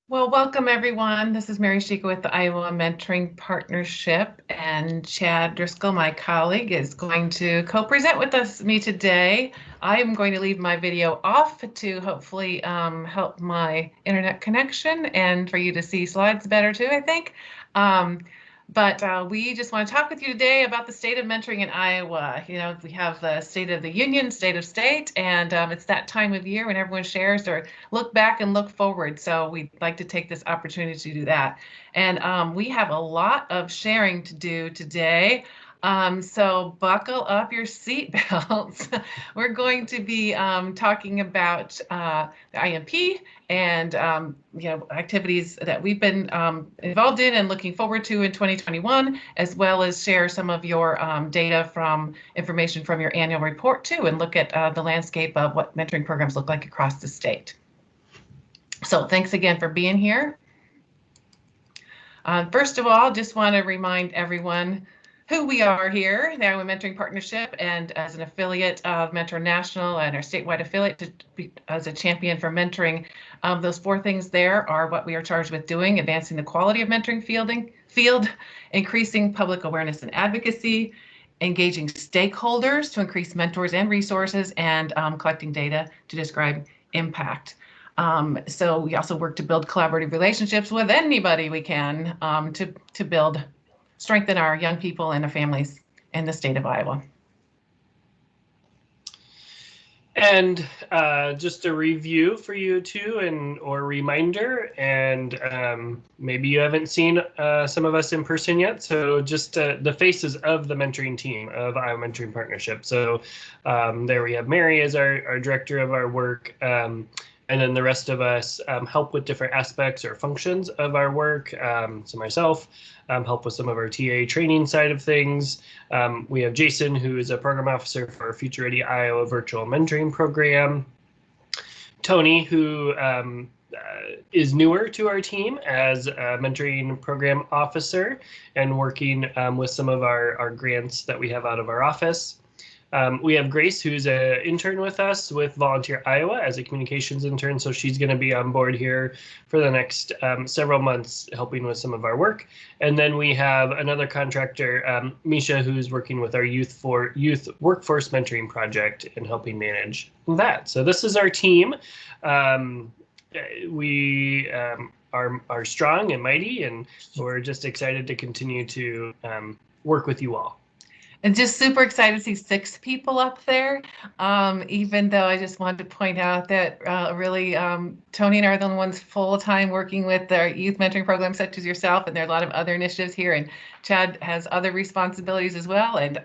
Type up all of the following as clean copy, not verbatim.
Well, welcome everyone. This is Mary Shika with the Iowa Mentoring Partnership, and Chad Driscoll, my colleague, is going to co-present with me today. I am going to leave my video off to hopefully help my internet connection and for you to see slides better too, I think. But we just want to talk with you today about the state of mentoring in Iowa. You know, we have the State of the Union, State of State, and it's that time of year when everyone shares or look back and look forward. So we'd like to take this opportunity to do that. And we have a lot of sharing to do today. So buckle up your seatbelts. We're going to be talking about the IMP and activities that we've been involved in and looking forward to in 2021, as well as share some of your data from information from your annual report too, and look at the landscape of what mentoring programs look like across the state. So thanks again for being here. First of all, just want to remind everyone who we are here, the Iowa Mentoring Partnership, and as an affiliate of Mentor National and our statewide affiliate as a champion for mentoring. Those four things there are what we are charged with doing: advancing the quality of mentoring field, increasing public awareness and advocacy, engaging stakeholders to increase mentors and resources, and collecting data to describe impact. So we also work to build collaborative relationships with anybody we can to strengthen our young people and their families in the state of Iowa. And just a review for you too, or reminder, and maybe you haven't seen some of us in person yet, so just the faces of the mentoring team of Iowa Mentoring Partnership. So there we have Mary as our director of our work, and then the rest of us help with different aspects or functions of our work. So myself, help with some of our TA training side of things. We have Jason, who is a program officer for our Future Ready Iowa virtual mentoring program. Tony, who is newer to our team as a mentoring program officer and working with some of our grants that we have out of our office. We have Grace, who's an intern with us with Volunteer Iowa as a communications intern. So she's going to be on board here for the next several months, helping with some of our work. And then we have another contractor, Misha, who's working with our youth workforce mentoring project and helping manage that. So this is our team. We are strong and mighty, and we're just excited to continue to work with you all. And just super excited to see 6 people up there, even though I just wanted to point out that really Tony and I are the ones full-time working with our youth mentoring programs such as yourself, and there are a lot of other initiatives here, and Chad has other responsibilities as well. And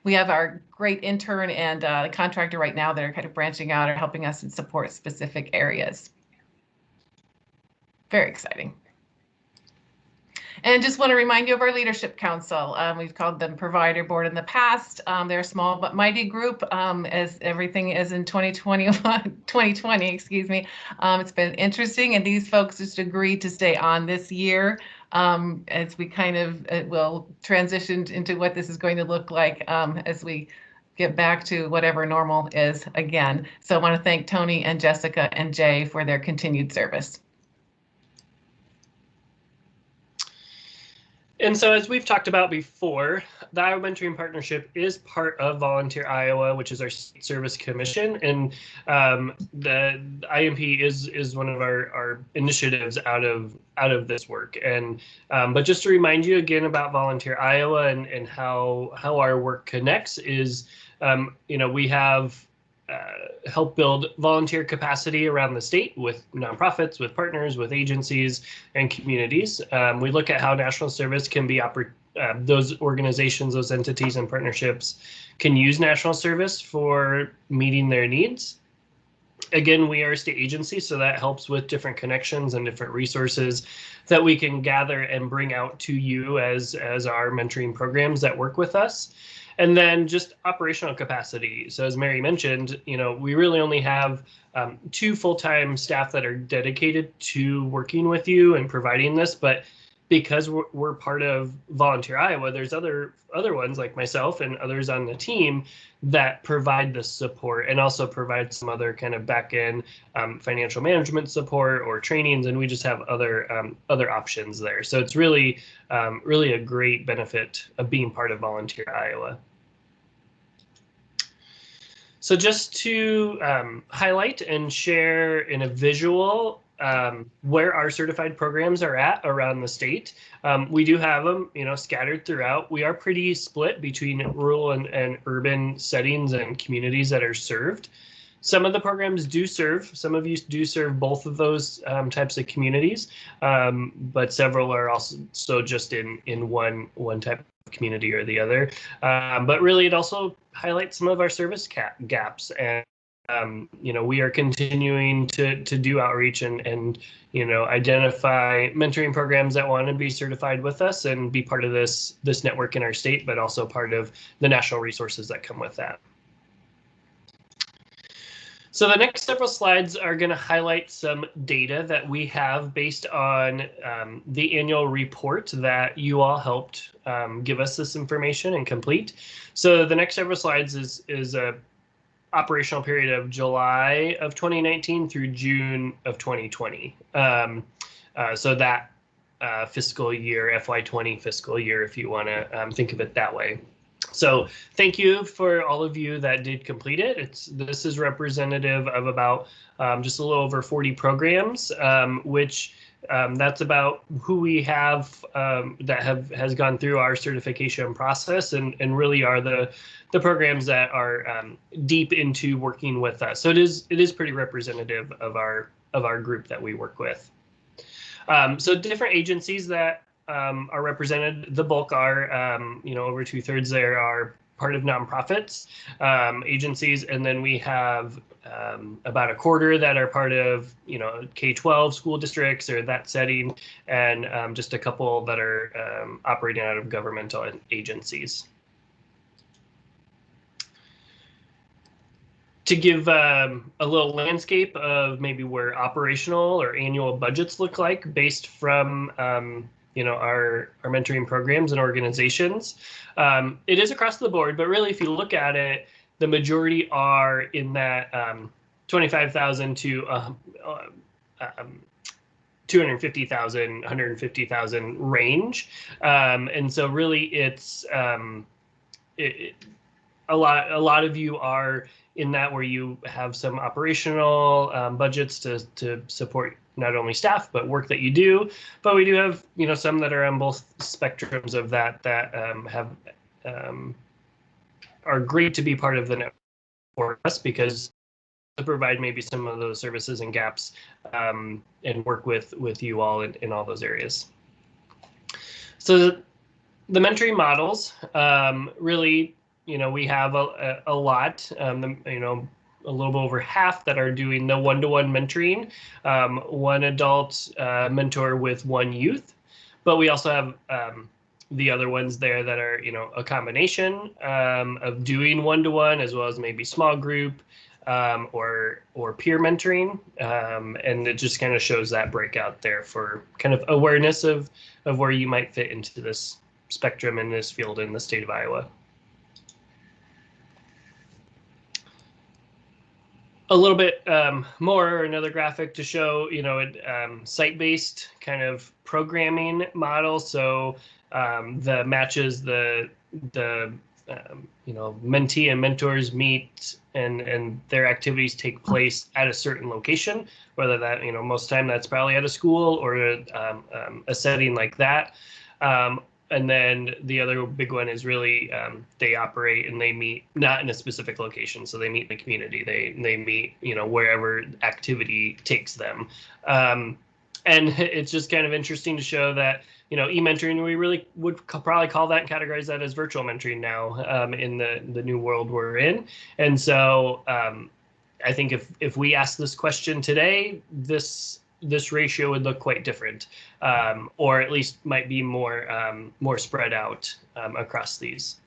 we have our great intern and contractor right now that are kind of branching out or helping us in support specific areas. Very exciting. And just want to remind you of our leadership council. We've called them provider board in the past. They're a small but mighty group, as everything is in 2020, excuse me. It's been interesting, and these folks just agreed to stay on this year as we kind of will transition into what this is going to look like as we get back to whatever normal is again. So I want to thank Tony and Jessica and Jay for their continued service. And so, as we've talked about before, the Iowa Mentoring Partnership is part of Volunteer Iowa, which is our state service commission, and the IMP is one of our initiatives out of this work. And but just to remind you again about Volunteer Iowa and how our work connects is, we have help build volunteer capacity around the state with nonprofits, with partners, with agencies, and communities. We look at how national service can be those organizations, those entities and partnerships can use national service for meeting their needs. Again, we are a state agency, so that helps with different connections and different resources that we can gather and bring out to you as our mentoring programs that work with us. And then just operational capacity. So as Mary mentioned, we really only have 2 full-time staff that are dedicated to working with you and providing this, but because we're part of Volunteer Iowa, there's other ones like myself and others on the team that provide the support and also provide some other kind of back end financial management support or trainings, and we just have other options there. So it's really really a great benefit of being part of Volunteer Iowa. So just to highlight and share in a visual where our certified programs are at around the state. We do have them, scattered throughout. We are pretty split between rural and urban settings and communities that are served. Some of the programs do serve, some of you do serve both of those types of communities, but several are also just in one type of community or the other. But really, it also highlights some of our service gaps, and we are continuing to do outreach and identify mentoring programs that want to be certified with us and be part of this network in our state, but also part of the national resources that come with that. So the next several slides are going to highlight some data that we have based on the annual report that you all helped give us this information and complete. So the next several slides is a operational period of July of 2019 through June of 2020. So that fiscal year, FY20 fiscal year, if you want to think of it that way. So thank you for all of you that did complete it. This is representative of about just a little over 40 programs, which that's about who we have that has gone through our certification process and really are the programs that are deep into working with us. So it is pretty representative of our group that we work with. So different agencies that are represented. The bulk are, over 2/3 there are part of nonprofits, agencies, and then we have about a quarter that are part of, K-12 school districts or that setting, and just a couple that are operating out of governmental agencies. To give a little landscape of maybe where operational or annual budgets look like based from our mentoring programs and organizations. It is across the board, but really if you look at it, the majority are in that 25,000 to 250,000, 150,000 range. And so really it's a lot of you are in that where you have some operational budgets to support not only staff but work that you do, but we do have some that are on both spectrums of that are great to be part of the network for us because to provide maybe some of those services and gaps and work with you all in all those areas. So the mentoring models really. We have a lot, a little bit over half that are doing the one-to-one mentoring, one adult mentor with one youth, but we also have the other ones there that are, a combination of doing one-to-one as well as maybe small group or peer mentoring, and it just kind of shows that breakout there for kind of awareness of where you might fit into this spectrum in this field in the state of Iowa. A little bit more, another graphic to show, site-based kind of programming model. So the matches the mentee and mentors meet and their activities take place at a certain location, whether that, most of the time that's probably at a school or a setting like that. And then the other big one is really they operate and they meet not in a specific location, so they meet in the community. They meet wherever activity takes them, and it's just kind of interesting to show that e-mentoring, we really would probably call that and categorize that as virtual mentoring now in the new world we're in. And so I think if we ask this question today, this ratio would look quite different, or at least might be more spread out across these.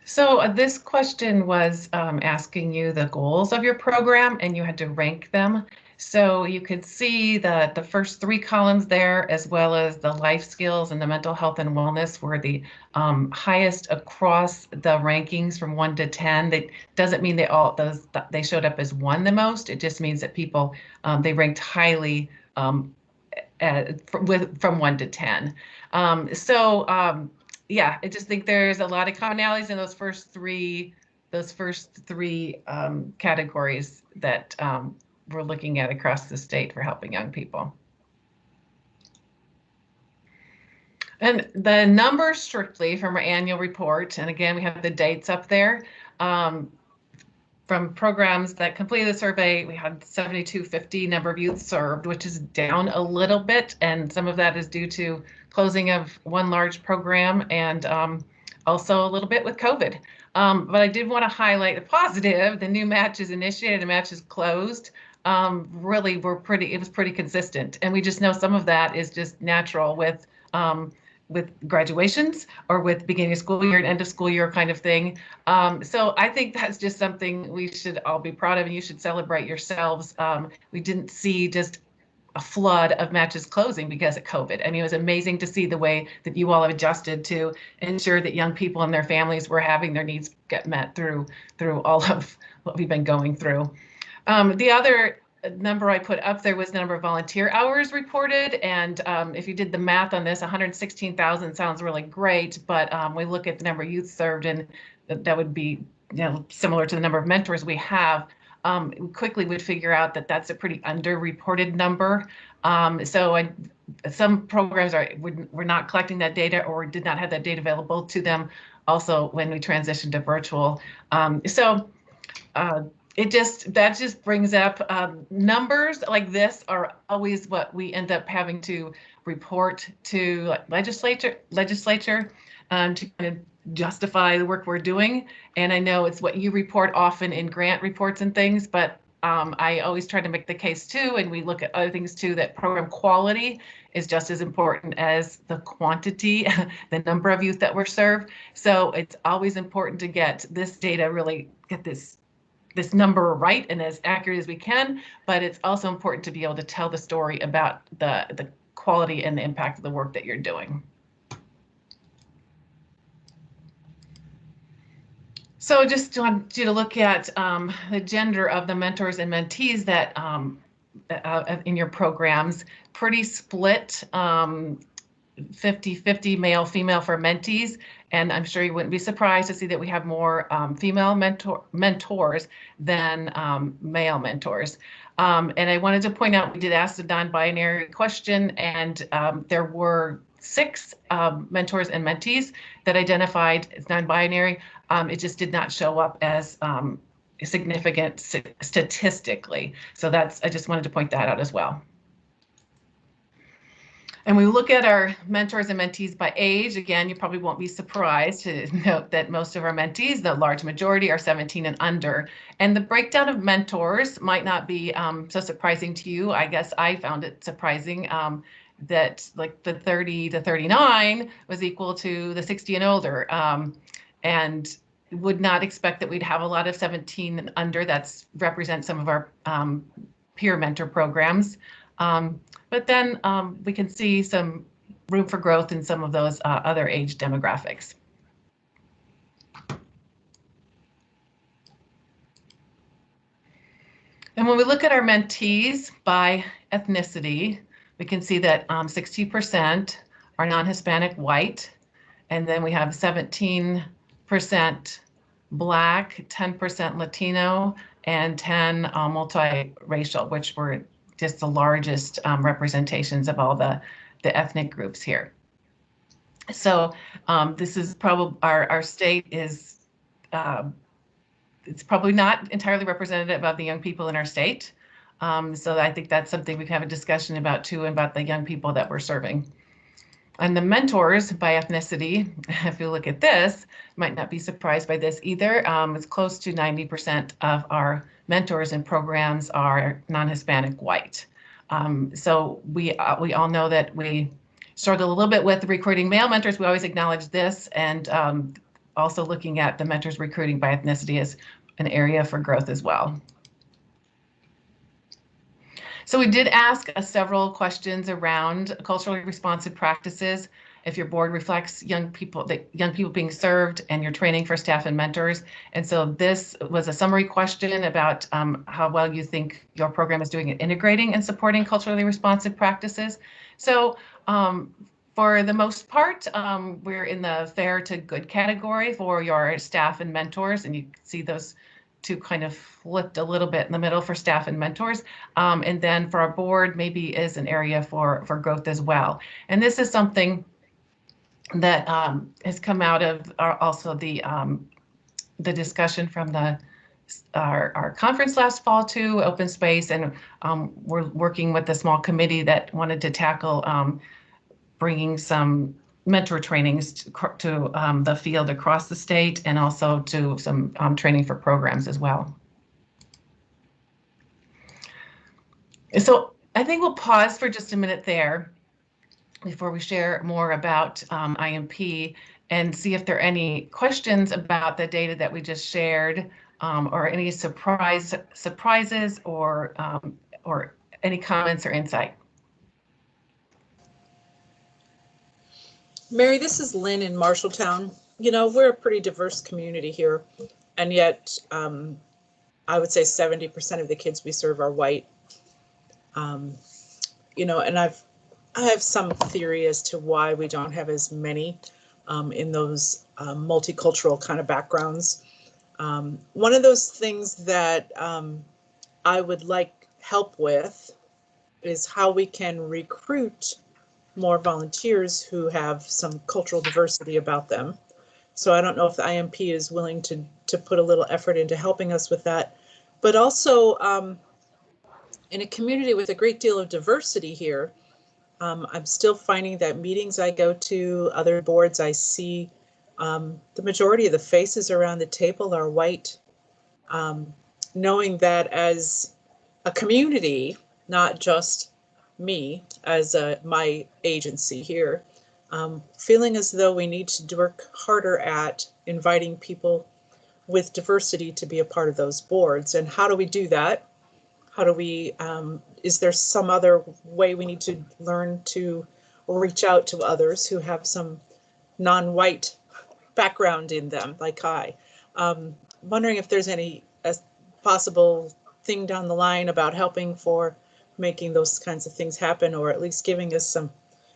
So this question was asking you the goals of your program, and you had to rank them. So you could see the first three columns there, as well as the life skills and the mental health and wellness were the highest across the rankings from 1 to 10. That doesn't mean they showed up as one the most. It just means that people they ranked highly from 1 to 10. Yeah, I just think there's a lot of commonalities in those first three categories that we're looking at across the state for helping young people. And the numbers strictly from our annual report, and again, we have the dates up there. From programs that completed the survey, we had 7,250 number of youth served, which is down a little bit. And some of that is due to closing of one large program and also a little bit with COVID. But I did want to highlight the positive. The new matches initiated and matches closed really were it was pretty consistent. And we just know some of that is just natural with graduations or with beginning of school year and end of school year kind of thing. So I think that's just something we should all be proud of, and you should celebrate yourselves. We didn't see just a flood of matches closing because of COVID. I mean, it was amazing to see the way that you all have adjusted to ensure that young people and their families were having their needs get met through all of what we've been going through. The other number I put up there was the number of volunteer hours reported. And if you did the math on this, 116,000 sounds really great, but we look at the number of youth served, and that would be similar to the number of mentors we have. We quickly would figure out that that's a pretty underreported number. Some programs were not collecting that data or did not have that data available to them also when we transitioned to virtual. That just brings up numbers like this are always what we end up having to report to legislature to kind of justify the work we're doing. And I know it's what you report often in grant reports and things, but I always try to make the case too, and we look at other things too, that program quality is just as important as the quantity, the number of youth that were served. So it's always important to get this data, really get this number right and as accurate as we can, but it's also important to be able to tell the story about the quality and the impact of the work that you're doing. So just want you to look at the gender of the mentors and mentees that in your programs, pretty split, 50-50 male, female for mentees. And I'm sure you wouldn't be surprised to see that we have more female mentors than male mentors. And I wanted to point out, we did ask the non-binary question, and there were 6 mentors and mentees that identified as non-binary. It just did not show up as significant statistically. So I just wanted to point that out as well. And we look at our mentors and mentees by age. Again, you probably won't be surprised to note that most of our mentees, the large majority, are 17 and under. And the breakdown of mentors might not be so surprising to you. I guess I found it surprising that like the 30 to 39 was equal to the 60 and older. And would not expect that we'd have a lot of 17 and under. That's represent some of our peer mentor programs. But then we can see some room for growth in some of those other age demographics. And when we look at our mentees by ethnicity, we can see that 60% are non-Hispanic white, and then we have 17% Black, 10% Latino, and 10 multiracial, which were just the largest representations of all the ethnic groups here. So this is probably our state is it's probably not entirely representative of the young people in our state. So I think that's something we can have a discussion about too, about the young people that we're serving. And the mentors by ethnicity, if you look at this, might not be surprised by this either. It's close to 90% of our mentors and programs are non-Hispanic white. So we all know that we struggle a little bit with recruiting male mentors. We always acknowledge this, and also looking at the mentors recruiting by ethnicity as an area for growth as well. So we did ask several questions around culturally responsive practices. If your board reflects young people being served and your training for staff and mentors. And so this was a summary question about how well you think your program is doing at integrating and supporting culturally responsive practices. So for the most part, we're in the fair to good category for your staff and mentors, and you can see those two kind of flipped a little bit in the middle for staff and mentors. And then for our board, maybe is an area for growth as well. And this is something that has come out of also the discussion from our conference last fall too, open space, and we're working with a small committee that wanted to tackle bringing some mentor trainings to the field across the state, and also to some training for programs as well. So I think we'll pause for just a minute there before we share more about IMP and see if there are any questions about the data that we just shared, or any surprises or any comments or insight. Mary, this is Lynn in Marshalltown. You know, we're a pretty diverse community here, and yet I would say 70% of the kids we serve are white. You know, and I have some theory as to why we don't have as many in those multicultural kind of backgrounds. One of those things that I would like help with is how we can recruit more volunteers who have some cultural diversity about them. So I don't know if the IMP is willing to put a little effort into helping us with that, but also in a community with a great deal of diversity here, I'm still finding that meetings I go to, other boards I see, the majority of the faces around the table are white. Knowing that as a community, not just me as my agency here, feeling as though we need to work harder at inviting people with diversity to be a part of those boards. And how do we do that? How do we, is there some other way we need to learn to reach out to others who have some non-white background in them, like I? Wondering if there's any possible thing down the line about helping for making those kinds of things happen, or at least giving us some,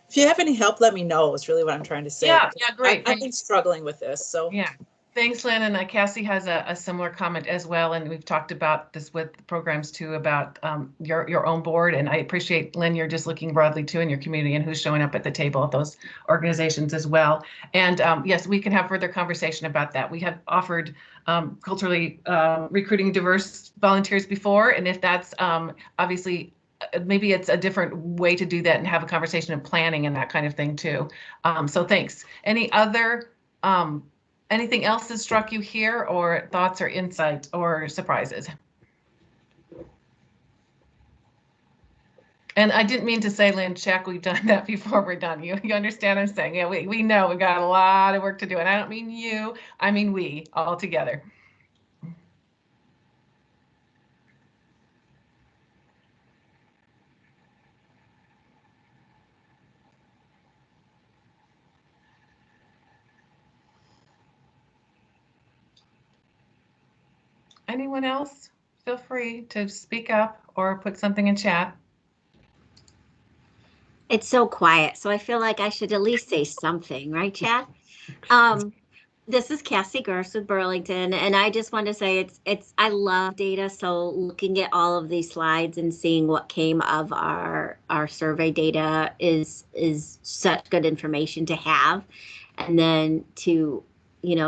if you have any help, let me know, is really what I'm trying to say. Yeah, great. I've been struggling with this, so. Yeah. Thanks, Lynn. And Cassie has a similar comment as well. And we've talked about this with programs too, about your own board. And I appreciate, Lynn, you're just looking broadly too in your community and who's showing up at the table at those organizations as well. And yes, we can have further conversation about that. We have offered culturally recruiting diverse volunteers before. And if that's obviously, maybe it's a different way to do that and have a conversation of planning and that kind of thing too. So thanks. Any other anything else that struck you here, or thoughts or insights or surprises? And I didn't mean to say, Lynn, check, we've done that before we're done. You understand what I'm saying? Yeah, we know we've got a lot of work to do. And I don't mean you, I mean we all together. Anyone else? Feel free to speak up or put something in chat. It's so quiet, so I feel like I should at least say something, right, Chad? This is Cassie Gerst with Burlington, and I just want to say I love data. So looking at all of these slides and seeing what came of our survey data is such good information to have, and then to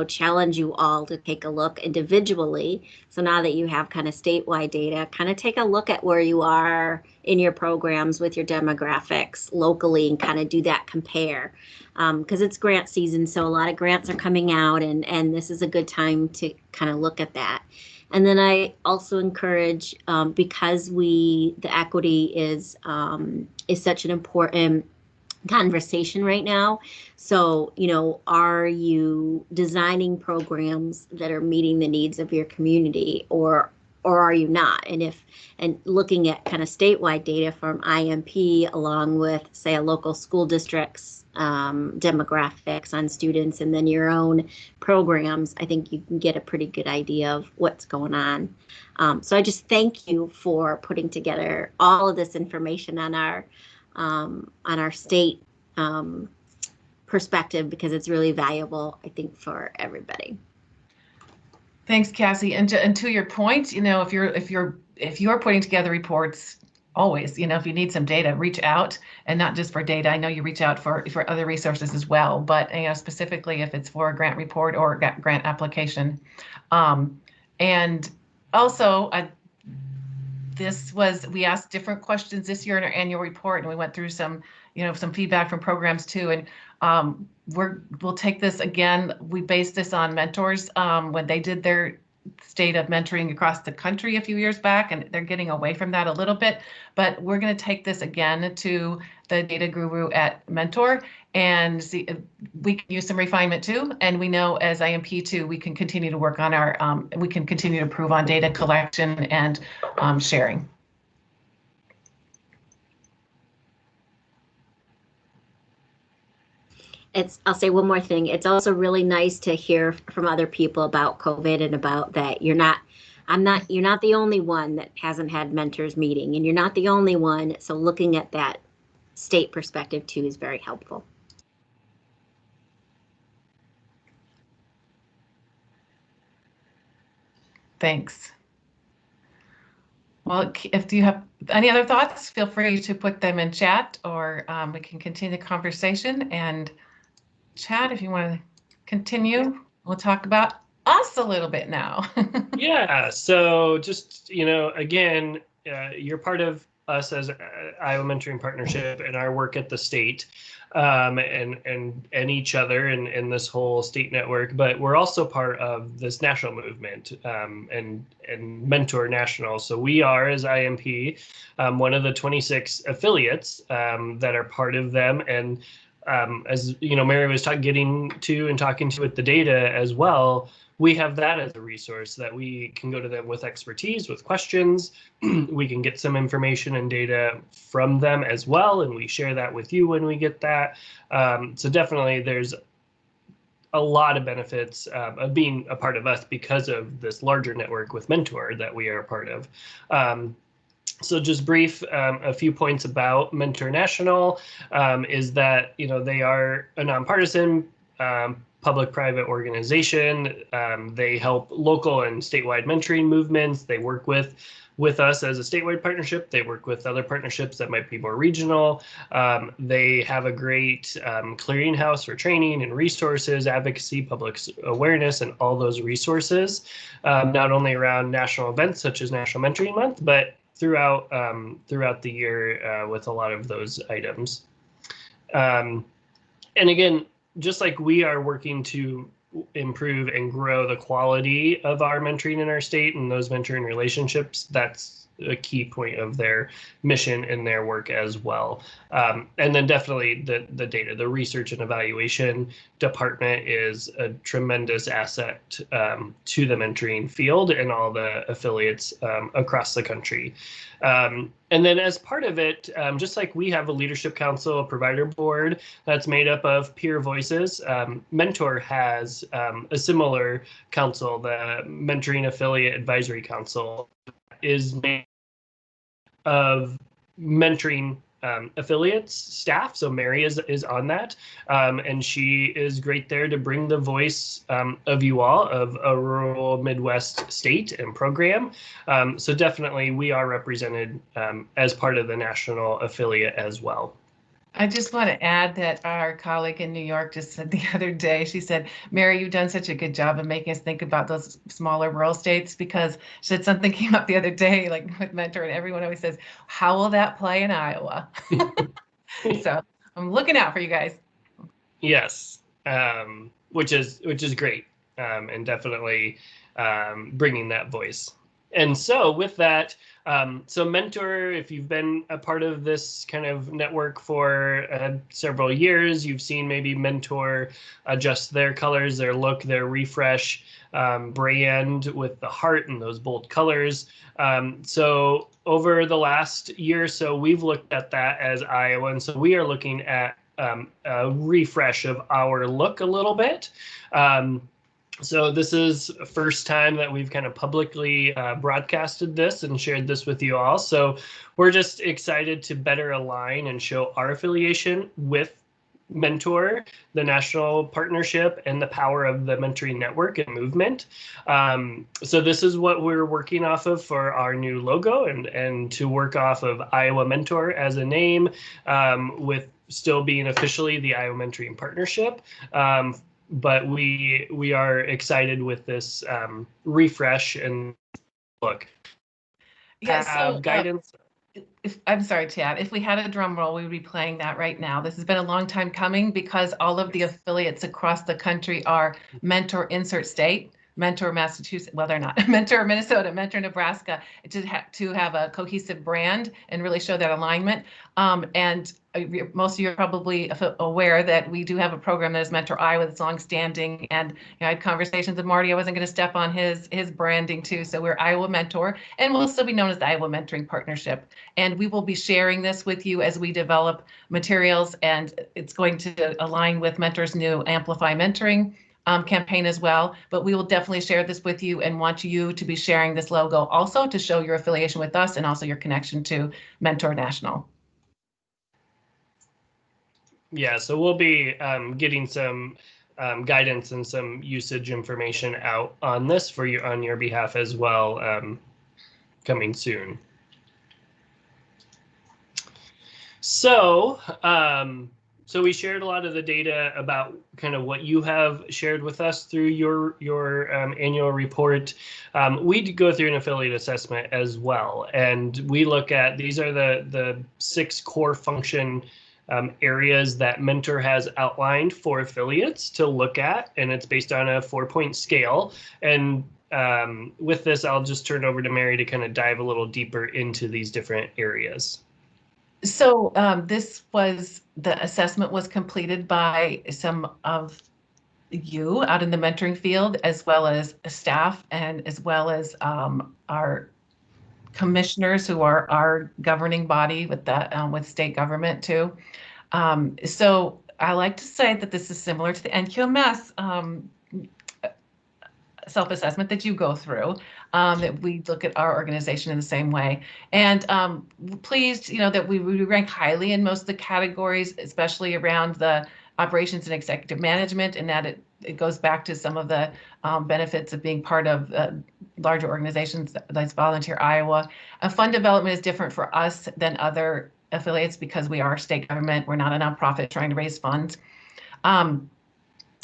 challenge you all to take a look individually. So now that you have kind of statewide data, kind of take a look at where you are in your programs with your demographics locally and kind of do that compare. Because it's grant season, so a lot of grants are coming out, and this is a good time to kind of look at that. And then I also encourage, because the equity is such an important conversation right now. So, are you designing programs that are meeting the needs of your community, or or are you not? And looking at kind of statewide data from IMP along with, say, a local school district's demographics on students and then your own programs, I think you can get a pretty good idea of what's going on. So I just thank you for putting together all of this information on our state perspective, because it's really valuable, I think, for everybody. Thanks, Cassie. And to your point, if you're putting together reports, always, if you need some data, reach out, and not just for data. I know you reach out for other resources as well, but specifically if it's for a grant report or grant application. And also, we asked different questions this year in our annual report, and we went through some feedback from programs too. And we'll take this again. We based this on mentors when they did their state of mentoring across the country a few years back, and they're getting away from that a little bit. But we're going to take this again to the data guru at Mentor and see if we can use some refinement too. And we know as IMP too, we can continue to work on we can continue to improve on data collection and sharing. I'll say one more thing. It's also really nice to hear from other people about COVID and about that. You're not the only one that hasn't had mentors meeting, and you're not the only one. So looking at that state perspective too is very helpful. Thanks. Well, if you have any other thoughts, feel free to put them in chat, or we can continue the conversation. And Chad, if you want to continue, we'll talk about us a little bit now. Yeah, so just, again, you're part of us as Iowa Mentoring Partnership and our work at the state, and each other in this whole state network, but we're also part of this national movement, and Mentor National. So we are, as IMP, one of the 26 affiliates that are part of them. And as Mary was talking to with the data as well, we have that as a resource that we can go to them with expertise, with questions. We can get some information and data from them as well, and we share that with you when we get that. So definitely there's a lot of benefits of being a part of us because of this larger network with Mentor that we are a part of. So just brief, a few points about Mentor National is that, they are a nonpartisan public-private organization. They help local and statewide mentoring movements. They work with us as a statewide partnership. They work with other partnerships that might be more regional. They have a great clearinghouse for training and resources, advocacy, public awareness, and all those resources, not only around national events such as National Mentoring Month, but throughout the year with a lot of those items. And again, just like we are working to improve and grow the quality of our mentoring in our state and those mentoring relationships, that's a key point of their mission and their work as well. And then definitely the data, the research and evaluation department is a tremendous asset to the mentoring field and all the affiliates across the country. And then as part of it, just like we have a leadership council, a provider board that's made up of peer voices, Mentor has a similar council, the Mentoring Affiliate Advisory Council, is made of mentoring affiliates staff. So Mary is on that, and she is great there to bring the voice of you all, of a rural Midwest state and program. So definitely we are represented as part of the national affiliate as well. I just want to add that our colleague in New York just said the other day, she said, Mary, you've done such a good job of making us think about those smaller rural states, because she said something came up the other day, like with Mentor, and everyone always says, how will that play in Iowa? So I'm looking out for you guys. Yes, which is great, and definitely bringing that voice. And so with that, so Mentor, if you've been a part of this kind of network for several years, you've seen maybe Mentor adjust their colors, their look, their refresh brand with the heart and those bold colors. So over the last year or so, we've looked at that as Iowa. And so we are looking at a refresh of our look a little bit. So this is the first time that we've kind of publicly broadcasted this and shared this with you all. So we're just excited to better align and show our affiliation with Mentor, the national partnership, and the power of the mentoring network and movement. So this is what we're working off of for our new logo, and to work off of Iowa Mentor as a name, with still being officially the Iowa Mentoring Partnership. But we are excited with this refresh and look. Yeah, so guidance. I'm sorry, Chad, if we had a drum roll, we would be playing that right now. This has been a long time coming because all of the affiliates across the country are Mentor Insert State, Mentor Massachusetts, well, they're not, Mentor Minnesota, Mentor Nebraska, to have a cohesive brand and really show that alignment. And most of you are probably aware that we do have a program that is Mentor Iowa that's longstanding. And I had conversations with Marty. I wasn't going to step on his branding too. So we're Iowa Mentor, and we'll still be known as the Iowa Mentoring Partnership. And we will be sharing this with you as we develop materials, and it's going to align with Mentor's new Amplify Mentoring campaign as well. But we will definitely share this with you and want you to be sharing this logo also to show your affiliation with us and also your connection to Mentor National. Yeah, so we'll be getting some guidance and some usage information out on this for you on your behalf as well, coming soon. So, so we shared a lot of the data about kind of what you have shared with us through your annual report. We go through an affiliate assessment as well, and we look at, these are the 6 core function areas that Mentor has outlined for affiliates to look at, and it's based on a 4-point scale. And with this, I'll just turn over to Mary to kind of dive a little deeper into these different areas. So the assessment was completed by some of you out in the mentoring field, as well as staff, and as well as our commissioners, who are our governing body with the with state government too. So I like to say that this is similar to the NQMS self-assessment that you go through, that we look at our organization in the same way. And pleased, that we rank highly in most of the categories, especially around the operations and executive management, and that it goes back to some of the benefits of being part of larger organizations like Volunteer Iowa. Fund development is different for us than other affiliates because we are state government. We're not a nonprofit trying to raise funds.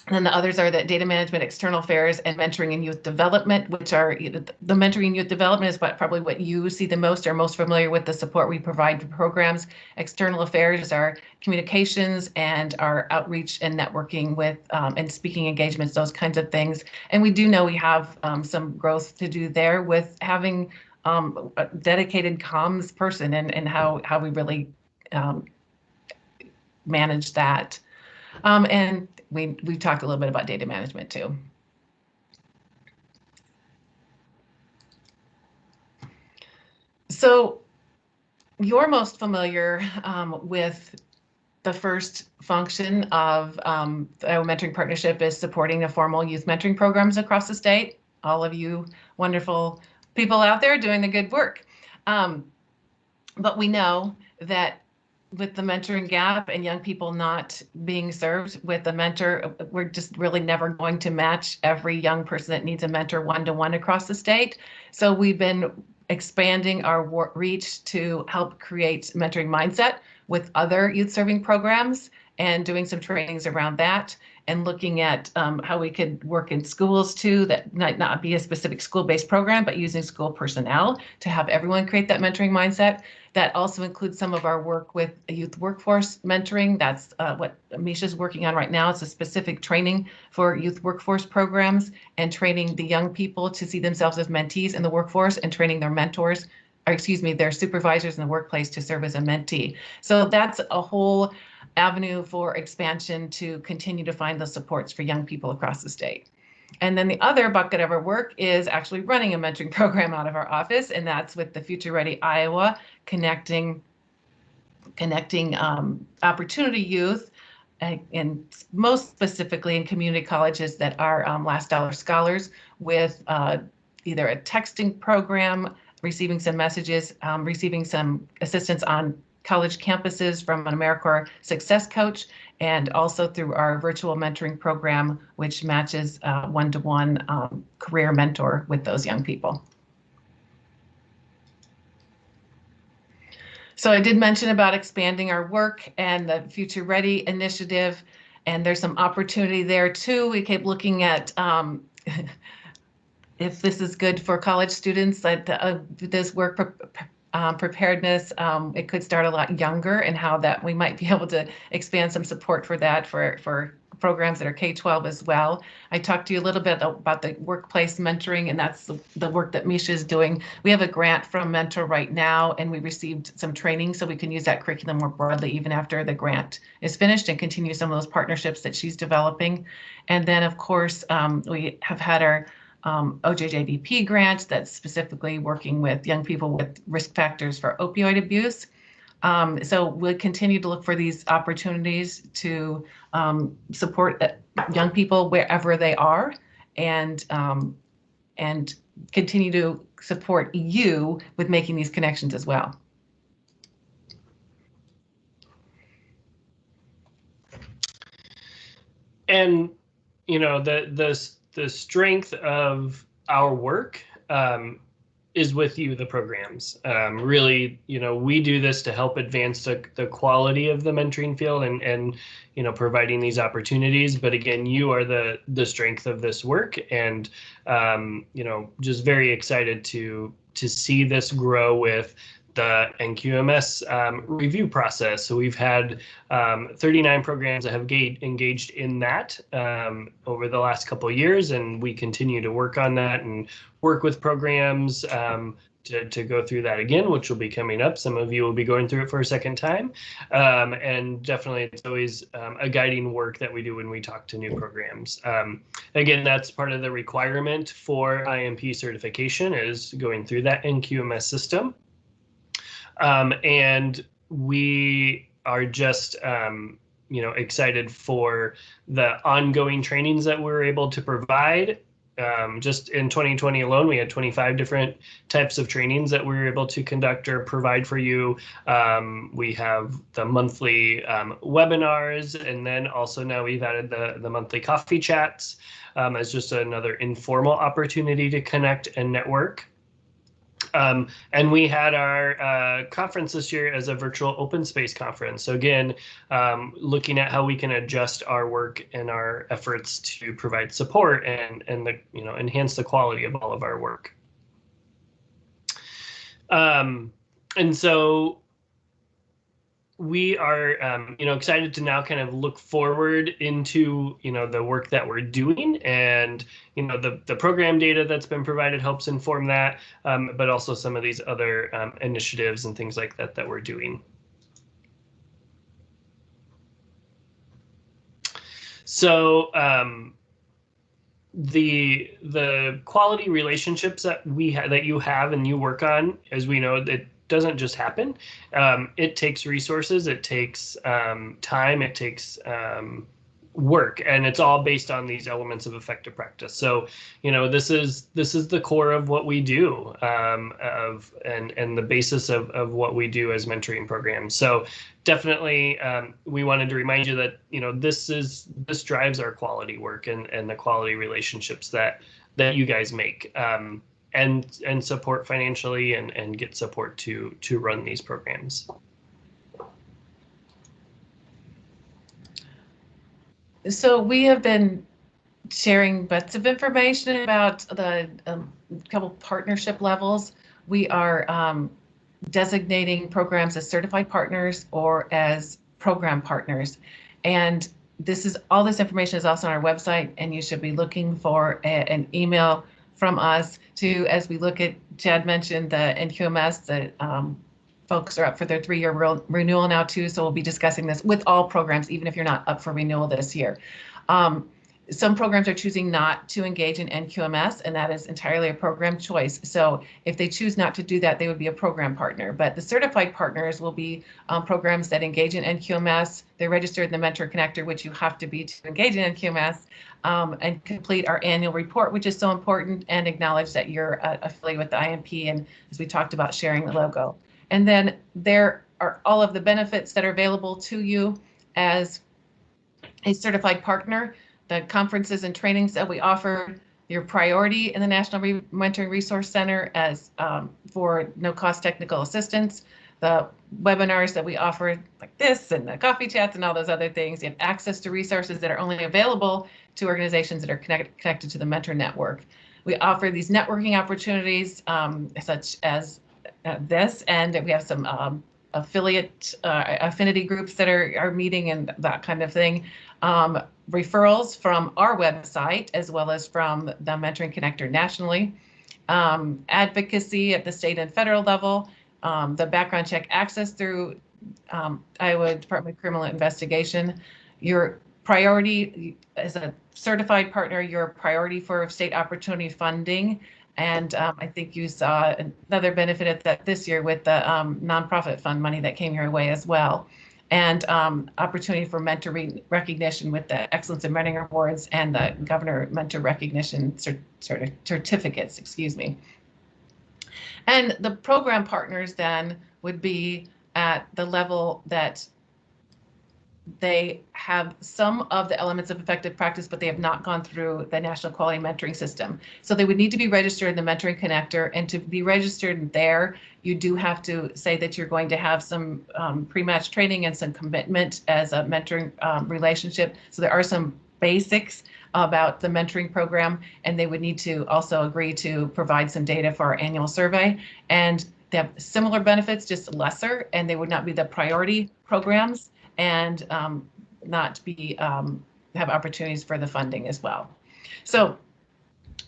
And then the others are the data management, external affairs, and mentoring and youth development, which are the mentoring and youth development is probably what you see the most, or most familiar with the support we provide for programs. External affairs are communications and our outreach and networking with and speaking engagements, those kinds of things. And we do know we have some growth to do there with having a dedicated comms person and how we really manage that. And we've talked a little bit about data management too. So you're most familiar with the first function of the Iowa Mentoring Partnership is supporting the formal youth mentoring programs across the state. All of you wonderful people out there doing the good work. But we know that with the mentoring gap and young people not being served with a mentor, we're just really never going to match every young person that needs a mentor one-to-one across the state. So we've been expanding our reach to help create mentoring mindset with other youth serving programs and doing some trainings around that. and looking at how we could work in schools too, that might not be a specific school-based program, but using school personnel to have everyone create that mentoring mindset. That also includes some of our work with youth workforce mentoring. That's what Misha's working on right now. It's a specific training for youth workforce programs and training the young people to see themselves as mentees in the workforce and training their mentors, or excuse me, their supervisors in the workplace to serve as a mentee. So that's a whole avenue for expansion to continue to find those supports for young people across the state. And then the other bucket of our work is actually running a mentoring program out of our office, and that's with the Future Ready Iowa, connecting opportunity youth, and most specifically in community colleges that are last dollar scholars, with either a texting program, receiving some messages, receiving some assistance on college campuses from an AmeriCorps Success Coach, and also through our virtual mentoring program, which matches one-to-one career mentor with those young people. So I did mention about expanding our work and the Future Ready initiative, and there's some opportunity there too. We keep looking at if this is good for college students, that this work preparedness, it could start a lot younger, and how that we might be able to expand some support for that for programs that are K-12 as well. I talked to you a little bit about the workplace mentoring, and that's the work that Misha is doing. We have a grant from Mentor right now, and we received some training, so we can use that curriculum more broadly even after the grant is finished, and continue some of those partnerships that she's developing. And then, of course, we have had our OJJDP grant that's specifically working with young people with risk factors for opioid abuse. So we'll continue to look for these opportunities to support young people wherever they are, and continue to support you with making these connections as well. And you know, the strength of our work is with you, the programs. Really, you know, we do this to help advance the quality of the mentoring field and you know, providing these opportunities. But again, you are the strength of this work, and you know, just very excited to see this grow with the NQMS review process. So we've had 39 programs that have engaged in that over the last couple of years, and we continue to work on that and work with programs to go through that again, which will be coming up. Some of you will be going through it for a second time. And definitely it's always a guiding work that we do when we talk to new programs. Again, that's part of the requirement for IMP certification, is going through that NQMS system. And we are just, you know, excited for the ongoing trainings that we're able to provide. Just in 2020 alone, we had 25 different types of trainings that we were able to conduct or provide for you. We have the monthly webinars, and then also now we've added the monthly coffee chats as just another informal opportunity to connect and network. And we had our conference this year as a virtual open space conference. So again, looking at how we can adjust our work and our efforts to provide support and the, you know, enhance the quality of all of our work. And so we are, you know, excited to now kind of look forward into, you know, the work that we're doing, and, you know, the program data that's been provided helps inform that, but also some of these other initiatives and things like that that we're doing. So the quality relationships that that you have and you work on, as we know, that doesn't just happen. It takes resources, it takes time, it takes work, and it's all based on these elements of effective practice. So, you know, this is the core of what we do, and the basis of what we do as mentoring programs. So definitely, we wanted to remind you that, you know, this drives our quality work and the quality relationships that you guys make. And support financially and get support to run these programs. So we have been sharing bits of information about the couple partnership levels. We are designating programs as certified partners or as program partners. And all this information is also on our website, and you should be looking for an email from us to, as we look at, Chad mentioned the NQMS, the folks are up for their 3-year renewal now too. So we'll be discussing this with all programs, even if you're not up for renewal this year. Some programs are choosing not to engage in NQMS, and that is entirely a program choice. So if they choose not to do that, they would be a program partner. But the certified partners will be programs that engage in NQMS. They're registered in the Mentor Connector, which you have to be to engage in NQMS, and complete our annual report, which is so important, and acknowledge that you're affiliated with the IMP, and as we talked about, sharing the logo. And then there are all of the benefits that are available to you as a certified partner. The conferences and trainings that we offer, your priority in the National Mentoring Resource Center as for no-cost technical assistance, the webinars that we offer like this, and the coffee chats and all those other things. You have access to resources that are only available to organizations that are connected to the Mentor Network. We offer these networking opportunities such as this, and we have some affinity groups that are meeting and that kind of thing. Referrals from our website as well as from the Mentoring Connector nationally, advocacy at the state and federal level, the background check access through Iowa Department of Criminal Investigation. Your priority as a certified partner, your priority for state opportunity funding. And I think you saw another benefit of that this year with the nonprofit fund money that came your way as well. And opportunity for mentor recognition with the Excellence in Mentoring Awards and the Governor Mentor Recognition certificates, excuse me. And the program partners then would be at the level that they have some of the elements of effective practice, but they have not gone through the National Quality Mentoring System. So they would need to be registered in the Mentoring Connector, and to be registered there, you do have to say that you're going to have some pre-match training and some commitment as a mentoring relationship. So there are some basics about the mentoring program, and they would need to also agree to provide some data for our annual survey. And they have similar benefits, just lesser, and they would not be the priority programs, and not be have opportunities for the funding as well. So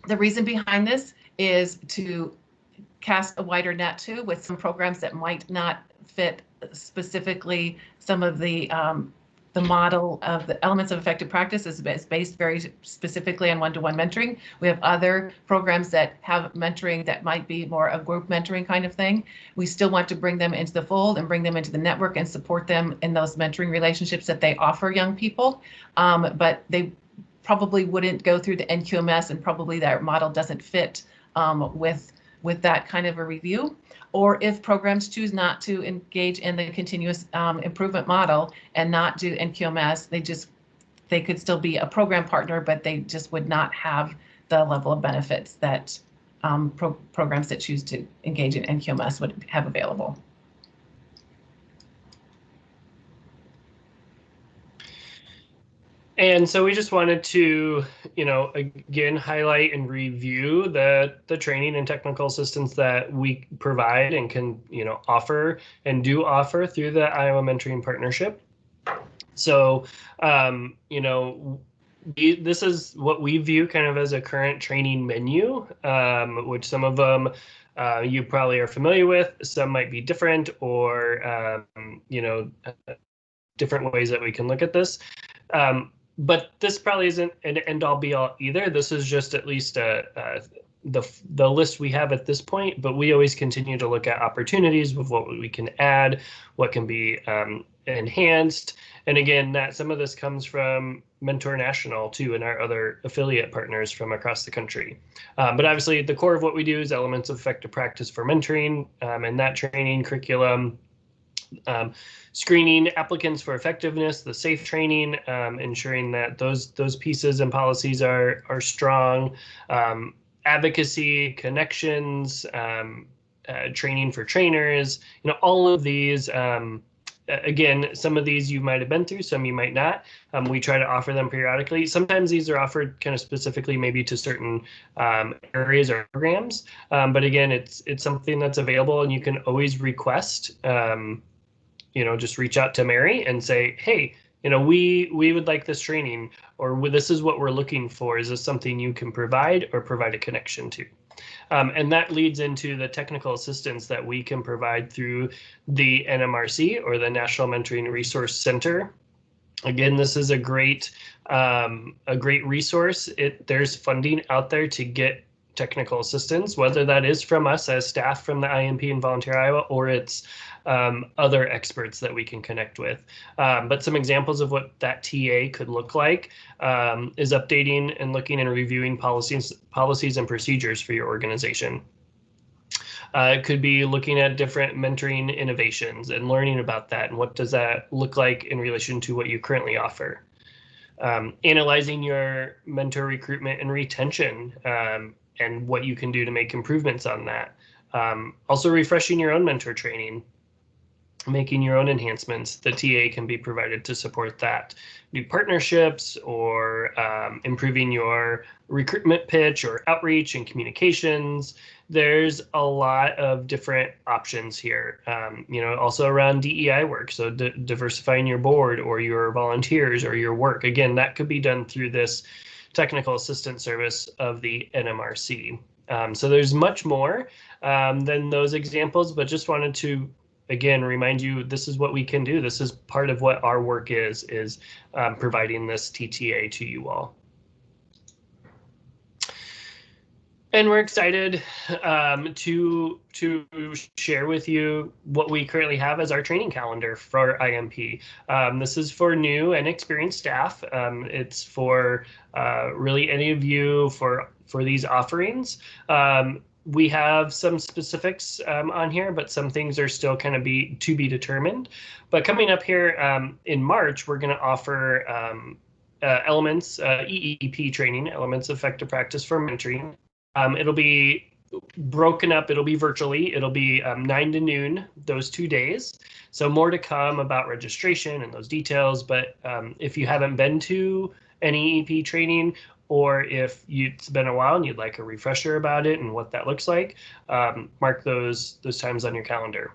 the reason behind this is to cast a wider net too, with some programs that might not fit specifically some of the model of the elements of effective practice is based very specifically on one-to-one mentoring. We have other programs that have mentoring that might be more a group mentoring kind of thing. We still want to bring them into the fold and bring them into the network and support them in those mentoring relationships that they offer young people. But they probably wouldn't go through the NQMS, and probably that model doesn't fit with that kind of a review. Or if programs choose not to engage in the continuous improvement model and not do NQMS, they could still be a program partner, but they just would not have the level of benefits that programs that choose to engage in NQMS would have available. And so we just wanted to, again, highlight and review the training and technical assistance that we provide and can, offer and do offer through the Iowa Mentoring Partnership. So, this is what we view kind of as a current training menu, which some of them you probably are familiar with. Some might be different, or, different ways that we can look at this. But this probably isn't an end-all be-all either. This is just at least the list we have at this point, but we always continue to look at opportunities with what we can add, what can be enhanced. And again, that some of this comes from Mentor National too, and our other affiliate partners from across the country. But obviously the core of what we do is elements of effective practice for mentoring, and that training curriculum, screening applicants for effectiveness, the SAFE training, ensuring that those pieces and policies are strong, advocacy, connections, training for trainers, all of these again, some of these you might have been through, some you might not. We try to offer them periodically. Sometimes these are offered kind of specifically maybe to certain areas or programs. But again, it's something that's available, and you can always request, just reach out to Mary and say, hey, we would like this training, or this is what we're looking for. Is this something you can provide or provide a connection to? And that leads into the technical assistance that we can provide through the NMRC, or the National Mentoring Resource Center. Again, this is a great resource. There's funding out there to get technical assistance, whether that is from us as staff from the IMP and Volunteer Iowa, or it's other experts that we can connect with. But some examples of what that TA could look like is updating and looking and reviewing policies and procedures for your organization. It could be looking at different mentoring innovations and learning about that, and what does that look like in relation to what you currently offer. Analyzing your mentor recruitment and retention, and what you can do to make improvements on that. Also refreshing your own mentor training, making your own enhancements. The TA can be provided to support that. New partnerships, or improving your recruitment pitch or outreach and communications. There's a lot of different options here. Also around DEI work, so diversifying your board or your volunteers or your work. Again, that could be done through this technical assistance service of the NMRC. So there's much more than those examples, but just wanted to, again, remind you, this is what we can do. This is part of what our work is providing this TTA to you all. And we're excited to share with you what we currently have as our training calendar for IMP. This is for new and experienced staff. It's for really any of you for these offerings. We have some specifics on here, but some things are still kind of to be determined. But coming up here in March, we're going to offer elements, EEP training, elements of effective practice for mentoring. It'll be broken up. It'll be virtually. It'll be 9 to noon those 2 days. So more to come about registration and those details. But if you haven't been to any EEP training, or if it's been a while and you'd like a refresher about it and what that looks like, mark those times on your calendar.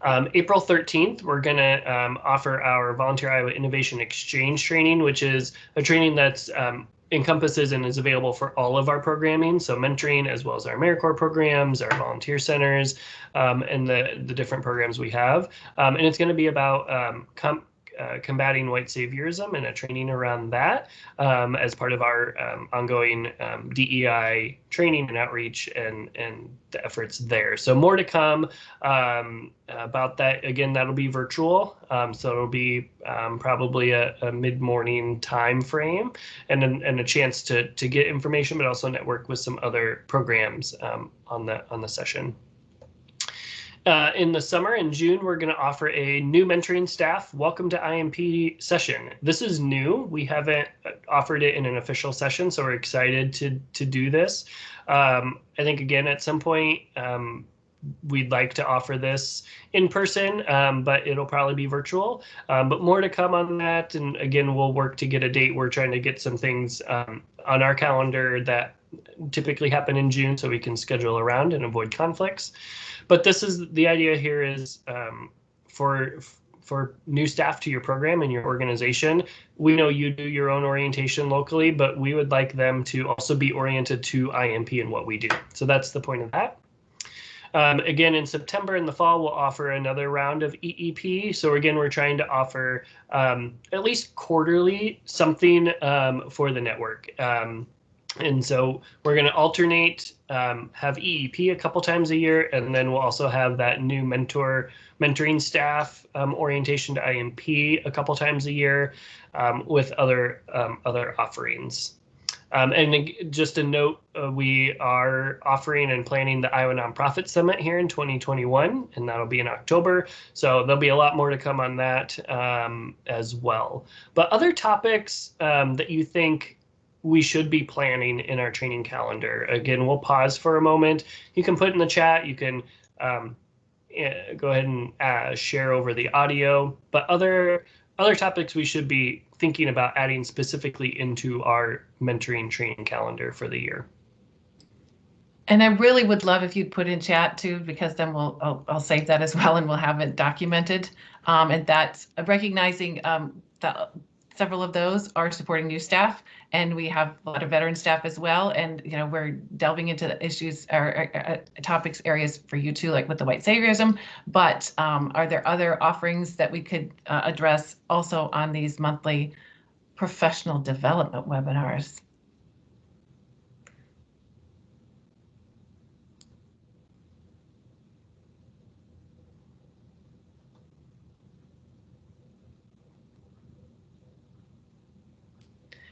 April 13th, we're going to offer our Volunteer Iowa Innovation Exchange training, which is a training that's encompasses and is available for all of our programming, so mentoring, as well as our AmeriCorps programs, our volunteer centers, and the different programs we have. And it's going to be about combating white saviorism and a training around that as part of our ongoing DEI training and outreach and the efforts there. So more to come about that. Again, that'll be virtual. So it'll be probably a mid-morning time frame and a chance to get information, but also network with some other programs on the session. In the summer, in June, we're going to offer a new mentoring staff welcome to IMP session. This is new. We haven't offered it in an official session, so we're excited to do this. I think, again, at some point, we'd like to offer this in person, but it'll probably be virtual. But more to come on that. And again, we'll work to get a date. We're trying to get some things on our calendar that typically happen in June, so we can schedule around and avoid conflicts. But this is the idea here is for new staff to your program and your organization. We know you do your own orientation locally, but we would like them to also be oriented to IMP and what we do. So that's the point of that. Again, in September in the fall, we'll offer another round of EEP. So again, we're trying to offer at least quarterly something for the network. And so we're going to alternate, have EEP a couple times a year, and then we'll also have that new mentoring staff orientation to IMP a couple times a year with other offerings. And just a note, we are offering and planning the Iowa Nonprofit Summit here in 2021, and that'll be in October. So there'll be a lot more to come on that as well. But other topics that you think we should be planning in our training calendar. Again, we'll pause for a moment. You can put in the chat. You can go ahead and share over the audio. But other topics we should be thinking about adding specifically into our mentoring training calendar for the year. And I really would love if you'd put in chat too, because then I'll save that as well and we'll have it documented. And that's recognizing that several of those are supporting new staff, and we have a lot of veteran staff as well. And we're delving into the issues or topics areas for you too, like with the white saviorism. But are there other offerings that we could address also on these monthly professional development webinars?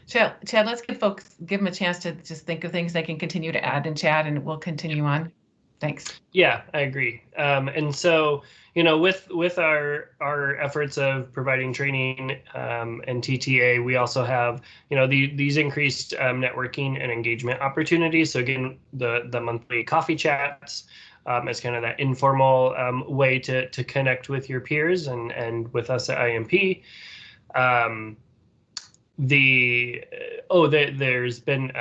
Chad, let's give them a chance to just think of things they can continue to add in chat, and we'll continue on. Thanks. Yeah, I agree. And so, with our efforts of providing training and TTA, we also have, these increased networking and engagement opportunities. So again, the monthly coffee chats is kind of that informal way to connect with your peers and with us at IMP. There's been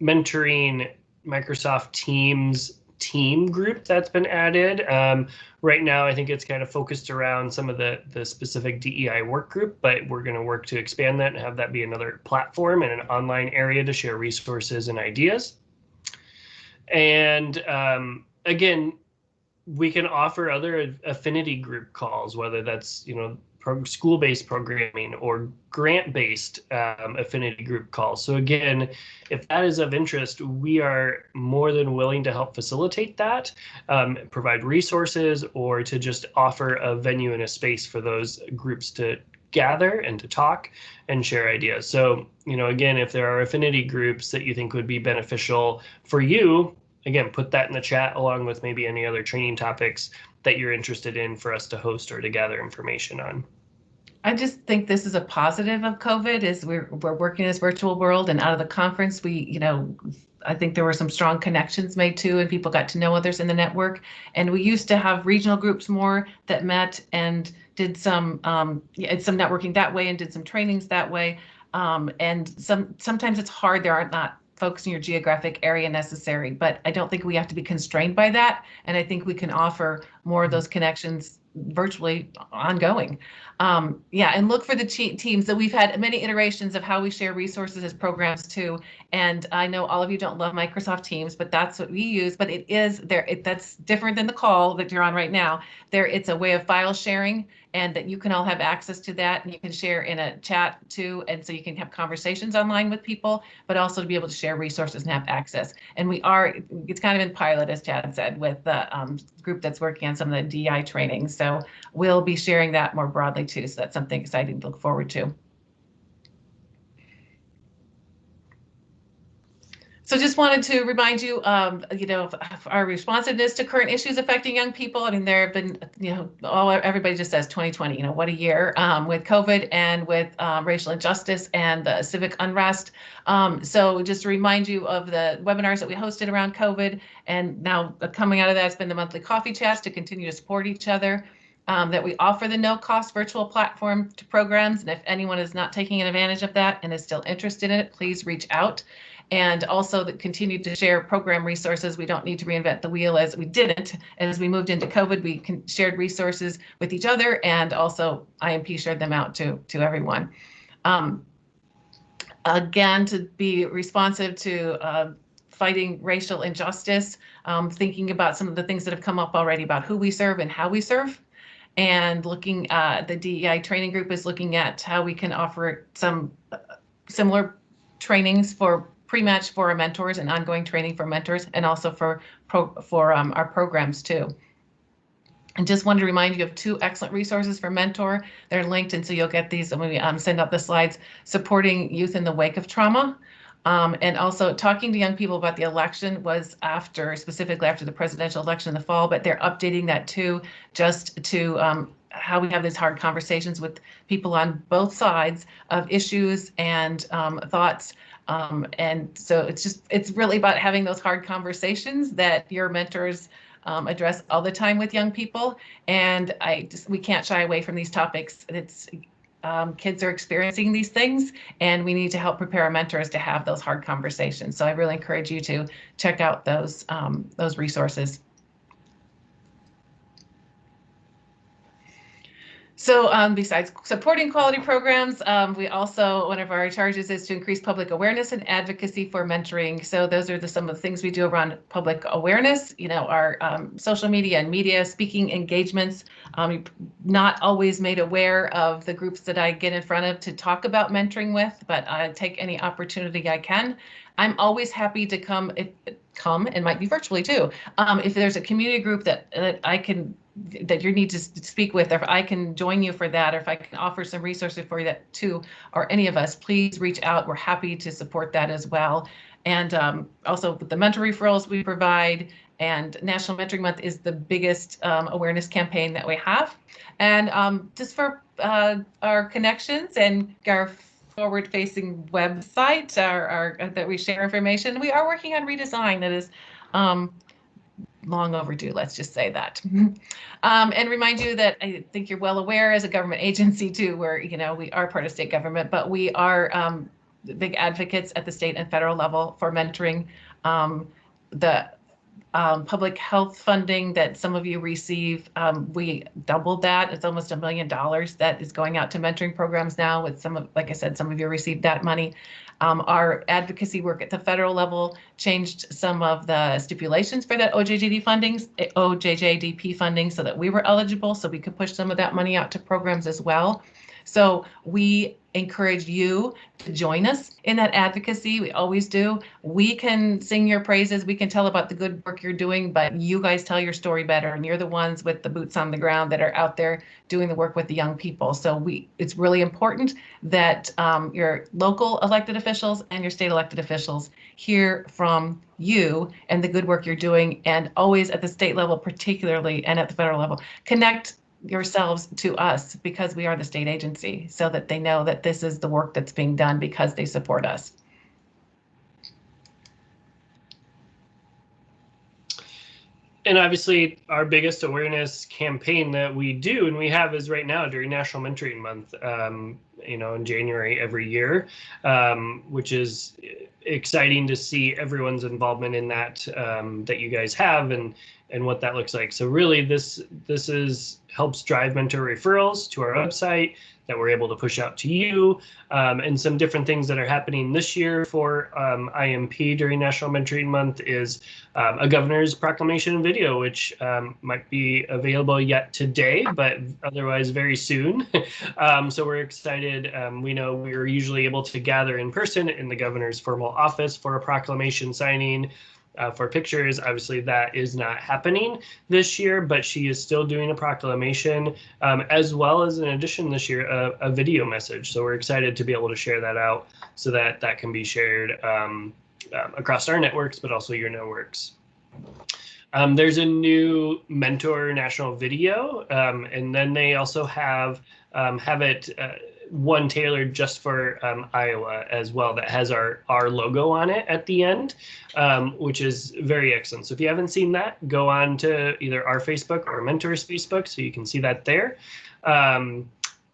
mentoring Microsoft Teams team group that's been added. Right now, I think it's kind of focused around some of the specific DEI work group, but we're going to work to expand that and have that be another platform and an online area to share resources and ideas. And again, we can offer other affinity group calls, whether that's, school-based programming or grant-based affinity group calls. So again, if that is of interest, we are more than willing to help facilitate that, provide resources, or to just offer a venue and a space for those groups to gather and to talk and share ideas. So, again, if there are affinity groups that you think would be beneficial for you, again, put that in the chat along with maybe any other training topics that you're interested in for us to host or to gather information on. I just think this is a positive of COVID, is we're working in this virtual world, and out of the conference, I think there were some strong connections made too, and people got to know others in the network. And we used to have regional groups more that met and did some networking that way and did some trainings that way. And sometimes it's hard. There are not folks in your geographic area necessary, but I don't think we have to be constrained by that. And I think we can offer more of those connections virtually ongoing. And look for the teams. That we've had many iterations of how we share resources as programs too. And I know all of you don't love Microsoft Teams, but that's what we use. But it is there. That's different than the call that you're on right now. It's a way of file sharing, and that you can all have access to that, and you can share in a chat too. And so you can have conversations online with people, but also to be able to share resources and have access. And it's kind of in pilot, as Chad said, with the group that's working on some of the DI training. So we'll be sharing that more broadly too. So that's something exciting to look forward to. So just wanted to remind you, of our responsiveness to current issues affecting young people. I mean, there have been, everybody just says 2020, what a year with COVID and with racial injustice and the civic unrest. So just to remind you of the webinars that we hosted around COVID, and now coming out of that, it's been the monthly coffee chats to continue to support each other. That we offer the no-cost virtual platform to programs, and if anyone is not taking advantage of that and is still interested in it, please reach out. And also that continue to share program resources. We don't need to reinvent the wheel, as we didn't. As we moved into COVID, we shared resources with each other, and also IMP shared them out to everyone. Again, to be responsive to fighting racial injustice, thinking about some of the things that have come up already about who we serve and how we serve. And looking at the DEI training group is looking at how we can offer some similar trainings for pre-match for our mentors and ongoing training for mentors, and also for our programs too. And just wanted to remind you of 2 excellent resources for Mentor. They're linked, and so you'll get these when we send out the slides. Supporting youth in the wake of trauma, and also talking to young people about the election was specifically after the presidential election in the fall, but they're updating that too, just to how we have these hard conversations with people on both sides of issues and thoughts. And so it's really about having those hard conversations that your mentors address all the time with young people, and we can't shy away from these topics. Kids are experiencing these things, and we need to help prepare our mentors to have those hard conversations. So I really encourage you to check out those resources. So besides supporting quality programs, we also, one of our charges is to increase public awareness and advocacy for mentoring. So those are some of the things we do around public awareness, our social media and media speaking engagements. Not always made aware of the groups that I get in front of to talk about mentoring with, but I take any opportunity I can. I'm always happy to come, and might be virtually too, if there's a community group that you need to speak with, or if I can join you for that, or if I can offer some resources for you that too, or any of us, please reach out. We're happy to support that as well. And also the mentor referrals we provide, and National Mentoring Month is the biggest awareness campaign that we have. And just for our connections and our forward-facing website, that we share information, we are working on redesign that is long overdue, let's just say that. And remind you that I think you're well aware, as a government agency too, where we are part of state government, but we are big advocates at the state and federal level for mentoring. The public health funding that some of you receive, we doubled that. It's almost $1 million that is going out to mentoring programs now, with like I said, some of you received that money. Our advocacy work at the federal level changed some of the stipulations for that OJJDP funding so that we were eligible, so we could push some of that money out to programs as well. So we encourage you to join us in that advocacy. We always do. We can sing your praises. We can tell about the good work you're doing, but you guys tell your story better, and you're the ones with the boots on the ground that are out there doing the work with the young people. So it's really important that your local elected officials and your state elected officials hear from you and the good work you're doing, and always at the state level particularly, and at the federal level, connect yourselves to us, because we are the state agency, so that they know that this is the work that's being done because they support us. And obviously our biggest awareness campaign that we do, and we have, is right now during National Mentoring Month, in January every year, which is exciting to see everyone's involvement in that, that you guys have, and what that looks like. So really this helps drive mentor referrals to our website that we're able to push out to you, and some different things that are happening this year for IMP during National Mentoring Month is a governor's proclamation video, which might be available yet today, but otherwise very soon. So we're excited. We know we're usually able to gather in person in the governor's formal office for a proclamation signing. For pictures, obviously that is not happening this year, but she is still doing a proclamation, as well as, in addition this year, a video message. So we're excited to be able to share that out, so that that can be shared across our networks, but also your networks. There's a new Mentor National video, and then they also have it one tailored just for Iowa as well, that has our logo on it at the end, which is very excellent. So if you haven't seen that, go on to either our Facebook or Mentor's Facebook, so you can see that there.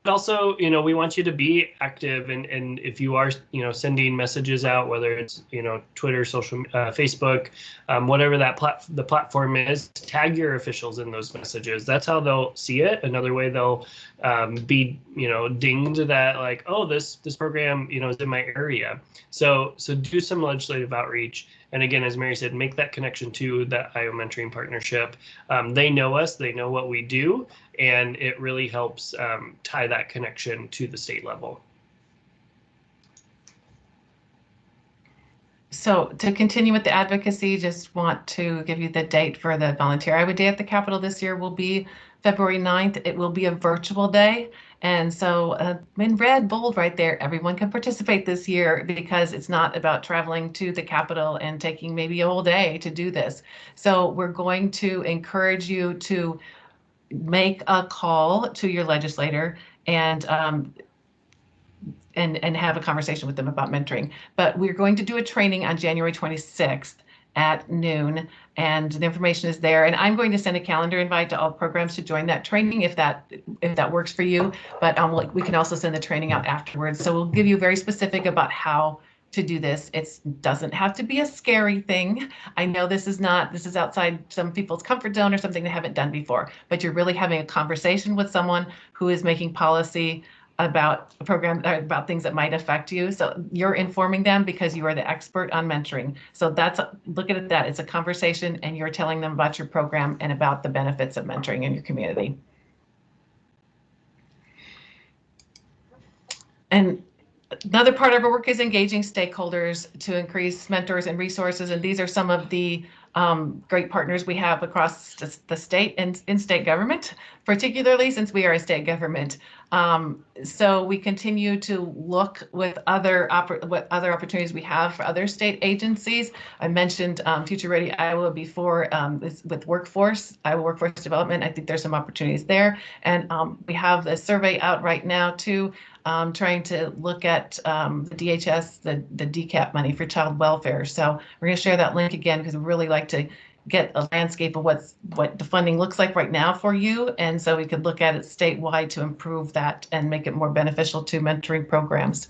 But also, we want you to be active, and if you are, sending messages out, whether it's, Twitter, social, Facebook, whatever the platform is, tag your officials in those messages. That's how they'll see it. Another way they'll be, dinged that, like, oh, this program, is in my area. So do some legislative outreach. And again, as Mary said, make that connection to the Iowa Mentoring Partnership. They know us, they know what we do, and it really helps tie that connection to the state level. So to continue with the advocacy, just want to give you the date for the Volunteer Iowa Day at the Capitol this year will be February 9th. It will be a virtual day. And so in red, bold right there, everyone can participate this year, because it's not about traveling to the Capitol and taking maybe a whole day to do this. So we're going to encourage you to make a call to your legislator and have a conversation with them about mentoring. But we're going to do a training on January 26th at noon, and the information is there. And I'm going to send a calendar invite to all programs to join that training if that works for you. But we can also send the training out afterwards. So we'll give you very specific about how to do this. It doesn't have to be a scary thing. I know this is outside some people's comfort zone or something they haven't done before, but you're really having a conversation with someone who is making policy about a program, about things that might affect you. So you're informing them because you are the expert on mentoring. So look at that. It's a conversation and you're telling them about your program and about the benefits of mentoring in your community. And another part of our work is engaging stakeholders to increase mentors and resources. And these are some of the great partners we have across the state and in state government, particularly since we are a state government. So we continue to look with what other opportunities we have for other state agencies. I mentioned Future Ready Iowa before with Iowa Workforce Development. I think there's some opportunities there. And we have the survey out right now too, trying to look at the DHS, the DCAP money for child welfare. So we're going to share that link again because we really like to get a landscape of what the funding looks like right now for you. And so we could look at it statewide to improve that and make it more beneficial to mentoring programs.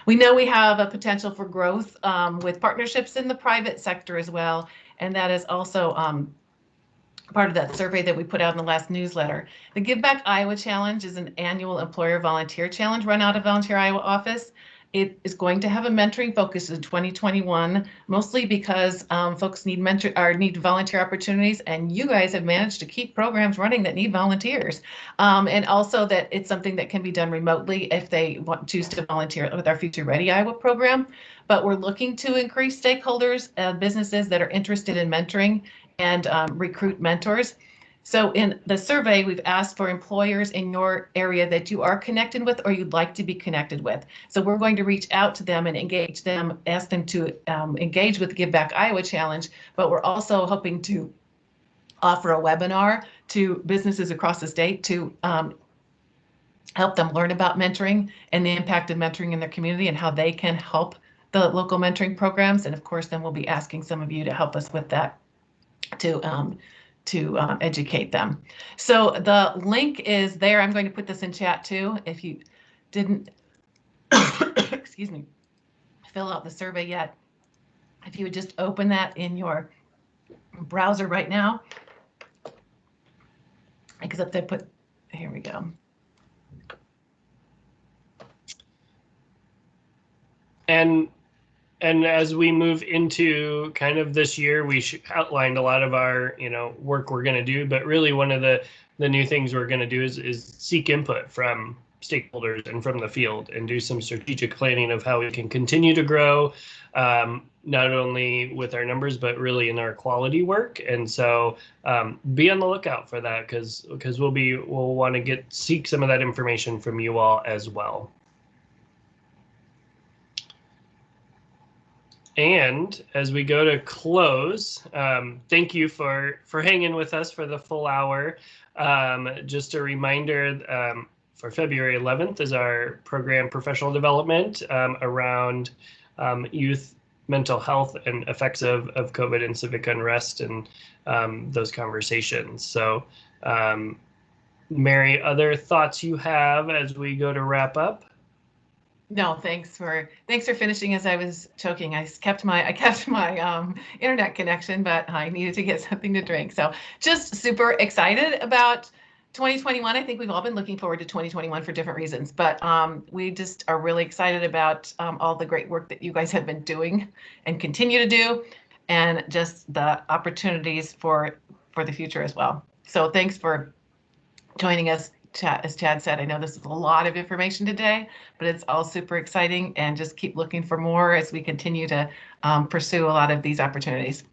We know we have a potential for growth with partnerships in the private sector as well. And that is also part of that survey that we put out in the last newsletter. The Give Back Iowa Challenge is an annual employer volunteer challenge run out of Volunteer Iowa office. It is going to have a mentoring focus in 2021, mostly because folks need volunteer opportunities, and you guys have managed to keep programs running that need volunteers. And also that it's something that can be done remotely if they choose to volunteer with our Future Ready Iowa program. But we're looking to increase stakeholders, businesses that are interested in mentoring and recruit mentors. So in the survey, we've asked for employers in your area that you are connected with or you'd like to be connected with. So we're going to reach out to them and engage them, ask them to engage with the Give Back Iowa Challenge, but we're also hoping to offer a webinar to businesses across the state to help them learn about mentoring and the impact of mentoring in their community and how they can help the local mentoring programs. And of course, then we'll be asking some of you to help us with that to educate them. So the link is there. I'm going to put this in chat too. If you didn't, excuse me, fill out the survey yet, if you would just open that in your browser right now, except I put, here we go. And as we move into kind of this year, we outlined a lot of our, work we're going to do. But really, one of the new things we're going to do is seek input from stakeholders and from the field and do some strategic planning of how we can continue to grow, not only with our numbers, but really in our quality work. And so be on the lookout for that because we'll want to seek some of that information from you all as well. And as we go to close, thank you for hanging with us for the full hour. Just a reminder, for February 11th is our program professional development around youth mental health and effects of COVID and civic unrest and those conversations. So, Mary, other thoughts you have as we go to wrap up? No, thanks for finishing as I was choking. I kept my internet connection, but I needed to get something to drink. So just super excited about 2021. I think we've all been looking forward to 2021 for different reasons, but we just are really excited about all the great work that you guys have been doing and continue to do, and just the opportunities for the future as well. So thanks for joining us. As Chad said, I know this is a lot of information today, but it's all super exciting, and just keep looking for more as we continue to pursue a lot of these opportunities.